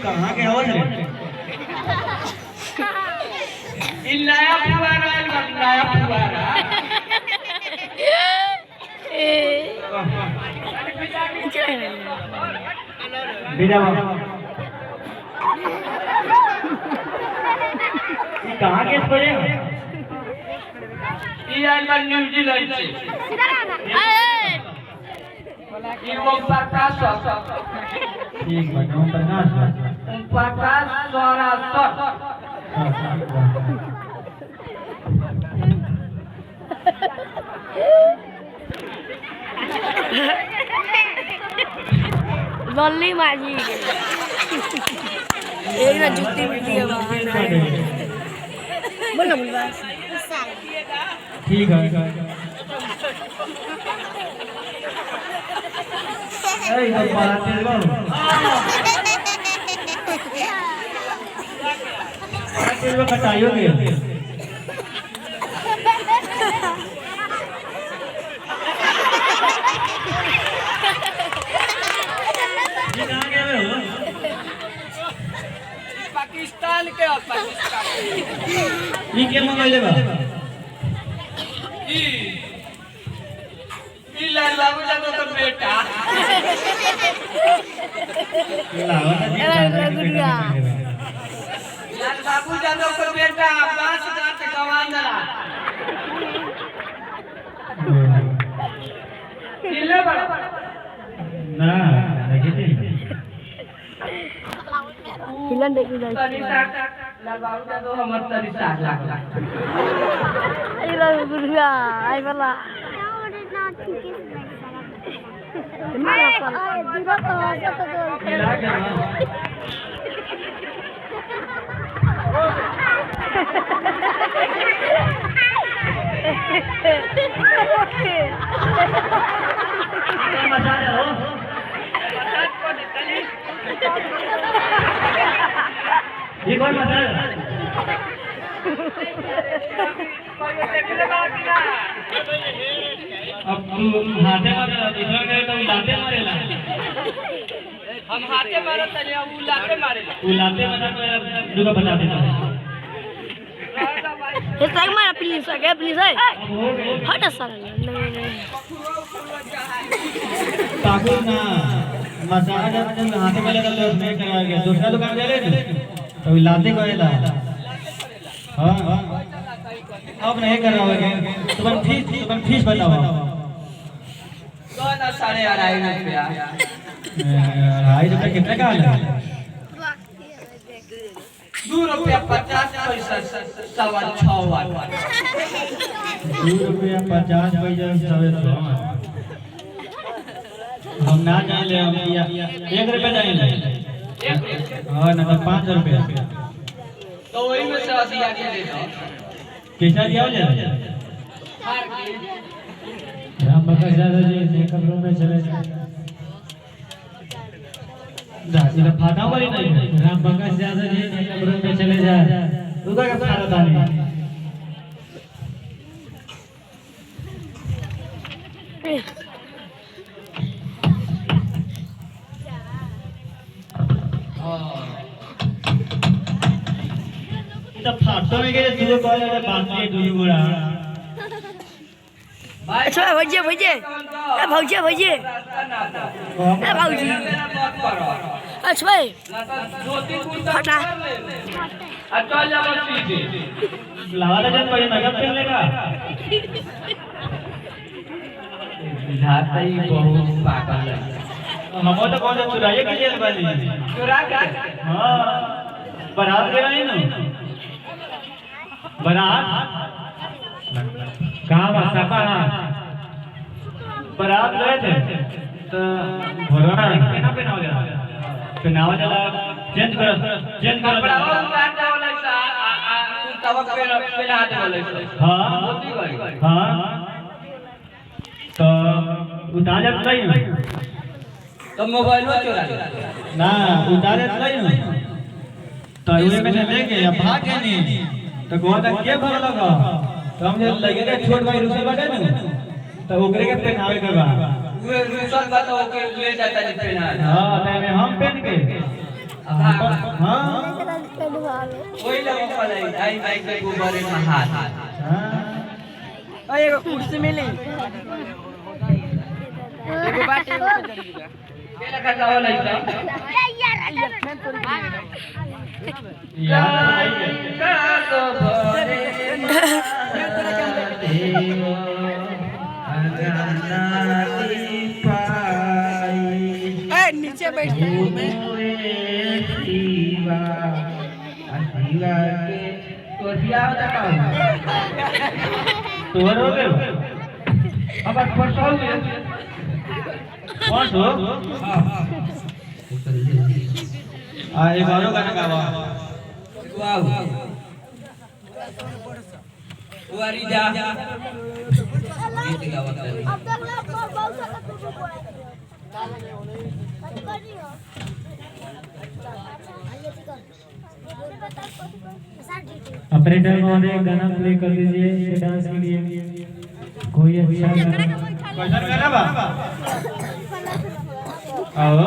कहाँ के हो रे इन नया फुवारा नया फुवारा बेटा ये कहाँ के पड़े ये आइल न्यूजीलैंड से ये वो प्रकाश ठीक है ओम प्रकाश स्वराज लल्ली माजी ये ना जूती मिलती है बाहर बोल बोल ठीक है ए ये बात है लो तेरे को कटाइयो के पाकिस्तान के और पाकिस्तान ये क्या मंगाइले बा ई लाल बाबू जानो तो बेटा गुड़िया लाल बाबू जानो तो बेटा बास गांठ गवांदरा किले बड़ा ना देखिए हिलन देखी जाए तरीसा लाल बाबू जानो हमर तरीसा लाग आई लो गुड़िया आई वाला ये कौन मसाला अब हाथे मारेला दूसरा कहे तो लाते मारेला हम हाथे मारत तले उ लाते मारेला वो लाते मारा तो दुका बता देता ये तक मारा प्लीज है प्लीज है हट सारा नहीं ताकू ना मसाला जब हाथे में लगा तो उसमें करा गया दूसरा दुकान दे ले तो लाते करेला हां अब नहीं कर रहा होगे तुम फीस बताओ दोना 2.5 रुपया 2.5 रुपया कितना का है 2 रुपया 50 पैसा 6.5 वाट 2 रुपया 50 पैसा 6.5 हम ना जान ले हम 1 रुपया जान ले हां ना 5 रुपया तो वही में से अधिक आगे दे दो कैसा दिया हो जाए हार के राम प्रकाश दादा जी मेकअप रूम में चले जाए दादी का फाटा वाली नहीं राम प्रकाश दादा जी मेकअप रूम में चले जाए उधर का फाटा था नहीं तो फाटो में के दूर कॉल है बाकी दूर गोड़ा अच्छा भैया भैया ए भौजी भौजी ए भौजी अच्छा भाई फटा चल जा सीधे लावा जन कोई मेकअप कर लेगा विधाता ही बहुत पागल है हम तो कौन से चुराइए के जेल वाली चुरा का हां बारात गए नहीं ना बारात कहाँ बसा कहाँ बारात गए थे तो भगवान पहना पहनावा जला चेंज करो बड़ावा काट वाला सा तवक पे पहना दे वाला सा हाँ होती गई हाँ तो उतार जब नहीं तो मोबाइल में चुरा ना उतारे नहीं तो ये मैंने लेके अब भाग गए नहीं तो कौन था क्या भाग लगा तो हम जब लगे थे छोट भाई रुसे बाटे ना तो ओकरे के पहनावे के बा वे रुसल बात ओके ले जाता नहीं पहना हां तो हम पहन के हाँ कोई लगा पड़े आई आई के गोबर में हाथ हाँ एगो कुर्सी मिली एगो बात एगो जरूरी के लगा का होला इतना यार का तो भरे ए नीचे बैठ तोहर हो गए अब परसों के कौन हो एक और गाना गावा वाह वारी जा गीत गावत है ऑपरेटर महोदय गाना प्ले कर दीजिए डांस के लिए कोई अच्छा क्वेश्चन गाना बा आओ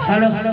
हेलो हेलो